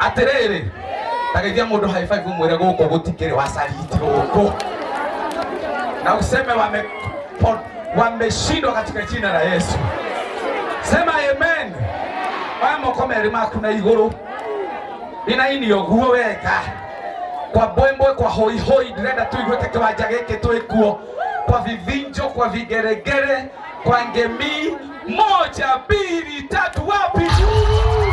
Aterere. Tageithia mundu high five mwere guko gutikire wasaliti huko. Na useme wameshindwa katika jina la Yesu. Sema amen. Wamo komeri maku na iguru. Inaini oguo wega. Kwa bwembwe kwa hoi hoi ndirenda tuigwete kiwanja giki twikuo. Kwa vivinjo, kwa vigeregere, kwa ngemi. 1, 2, 3 wapi juu?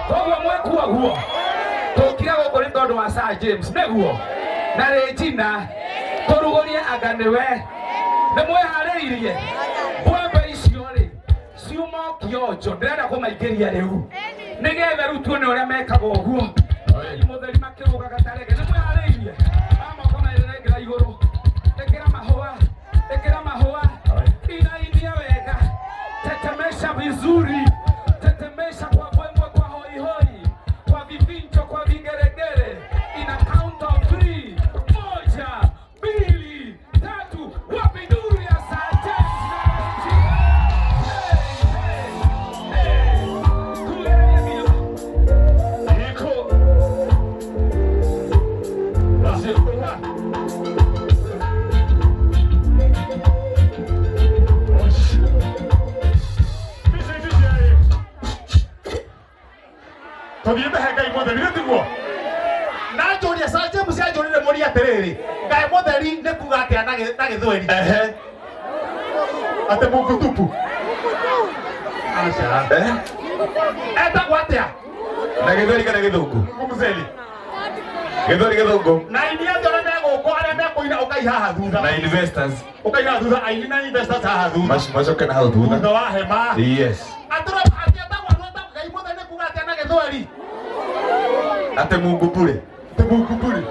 Koguo mwekuwa guo. Tukira gukuri tondu wa Sir James neguo. Na Regina turugurie aganiwe. Nimwehariirie. Bwembe icio ri. Ciuma kionjo ndirenda kumaingĩria rĩu. Nigetha rĩu tuone ũrĩa mekaga ũguo. Mutheri makiruga gatarege. Nimwehariirie. Amoko maĩrengira igũrũ. Ekĩra mahũa. Inainia wega. Tetemesha vizuri. Tetemesha kwa bwembwe, kwa hoi hoi, kwa vivinjo, kwa vigeregere. Ina count of 3. 1, 2, 3. Wapi nduru ya Sir James na Regina? Niko. Tobiende heka imotheri nitiguo. Na njoria Sir James anjorire muri atiriri. Ngai mutheri ni kuga atia na githweri. Ate mukutupu. Acha. Eta kwatia. Na githweri kana githungu? Kumuzeli. Githweri githungu. Na inia ndore meguko aria mekuina ukai haha thutha. Na investors. Ukai haha thutha aini na investors haha thutha. Macoke na hau thutha. Thutha wa hema. Yes. Atoro atia tagwa no ta Ngai mutheri ni kuga atia na githweri. Ate Mungu bure. Ate Mungu bure.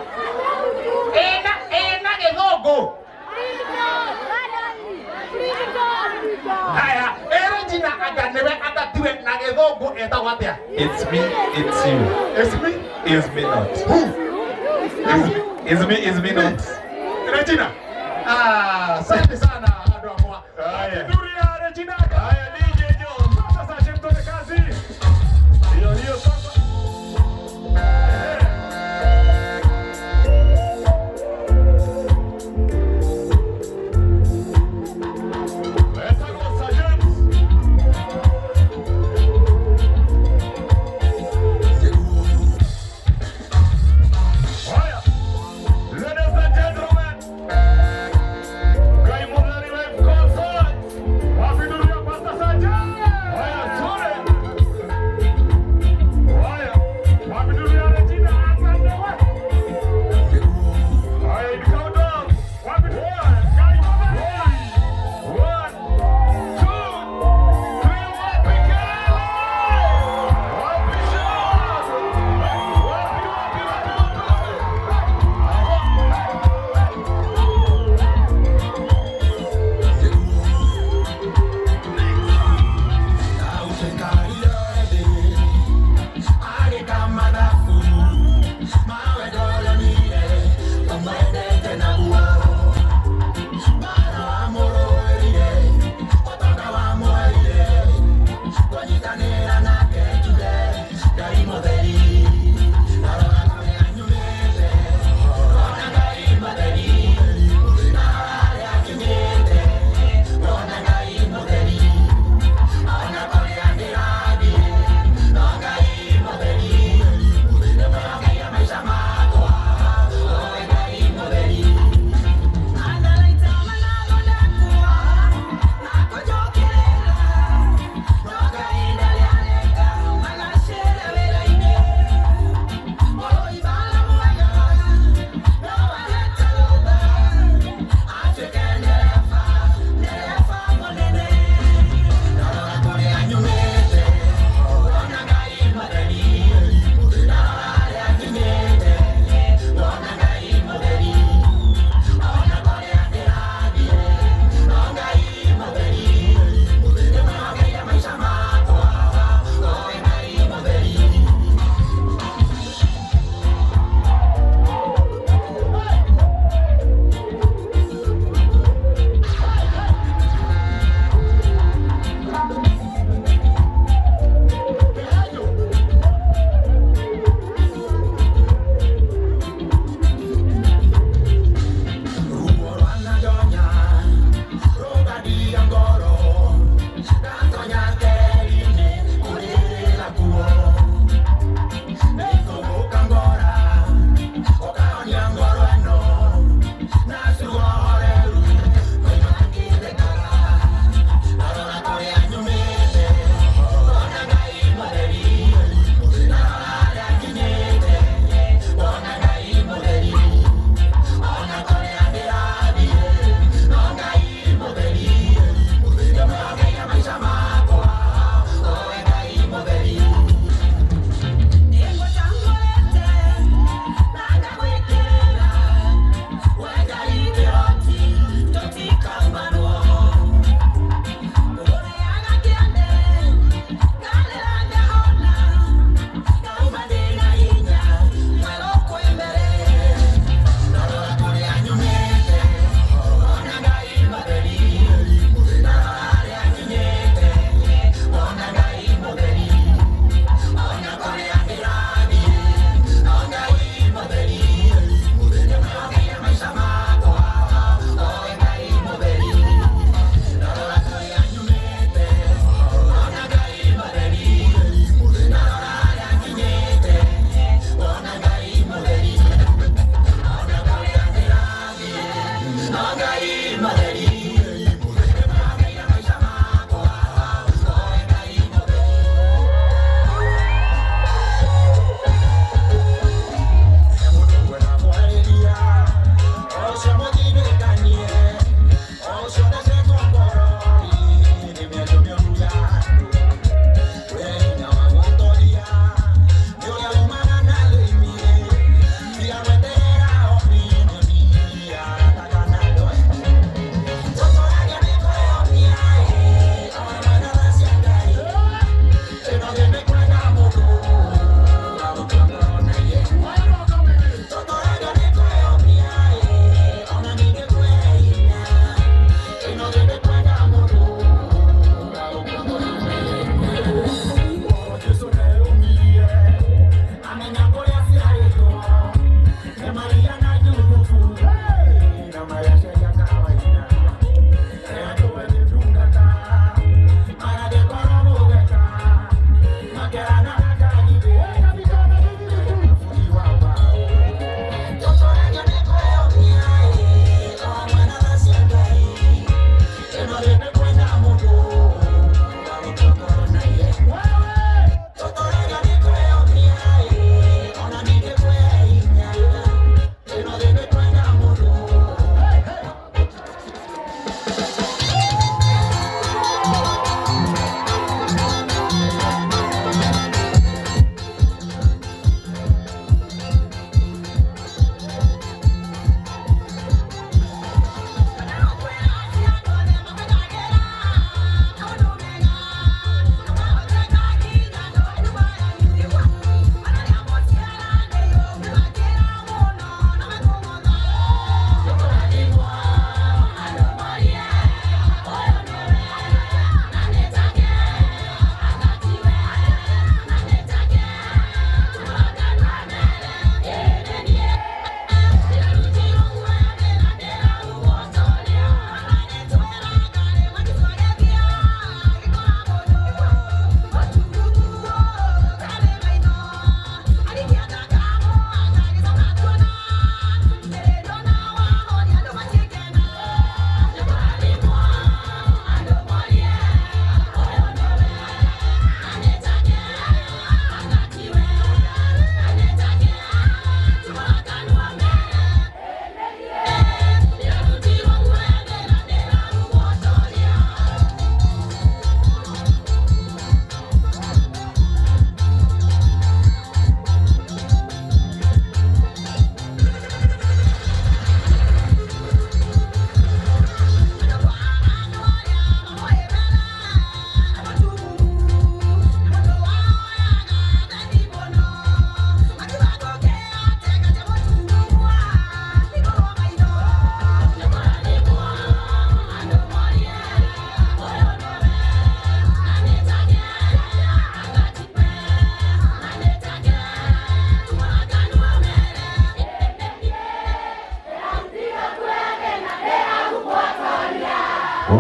Ena githungu. Haya, Regina aganiwe agatiwe na githungu etagwo atia? It's me, it's you. It's me? Is me not. Who? Is me not. Regina. Asante sana adu amwa. Haya. Duria Regina. Haya DJ John. Sasa James tuone kazi. Hiyo sasa. Ladies and gentlemen, Kai Mutheri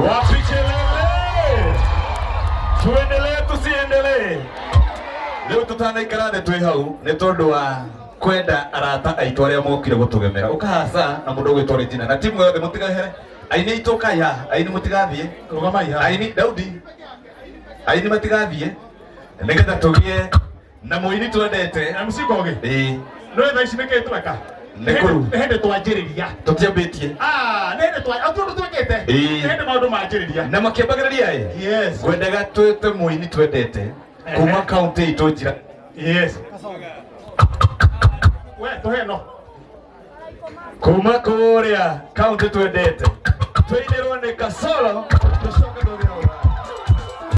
Wapi kelele? Tuendelee tusiendelee? Leo tutanaikara thĩ twĩ hau nĩ tondũ wa kwenda arata aitũ arĩa mokire gũtũgemera. Ũkahaca na mũndũ ũgwĩtwo Regina na timu yothe mũtigahere. Aini aitũ kaya, aini mũtigathiĩ. Rũgamai haha. Aini Daudi. Aini matigathiĩ. Nĩgetha tũgĩe na mũini twendete. MC Kogi. No thaa ici nĩkĩ tweka? Nĩ hĩndĩ twanjĩrĩria. Tũtiambĩtie. Nĩ hĩndĩ twĩkĩte. Nĩ hĩndĩ maũndũ manjĩrĩria. Na makĩambagĩrĩria Yes. Ngwendaga twĩte mũini twendete kuma kaunti itũ njira. Yes. We tũhe no. Kuma kũrĩa kaunti twendete. Twĩinĩrwo nĩ Kasolo. Tũcoke tũthiĩ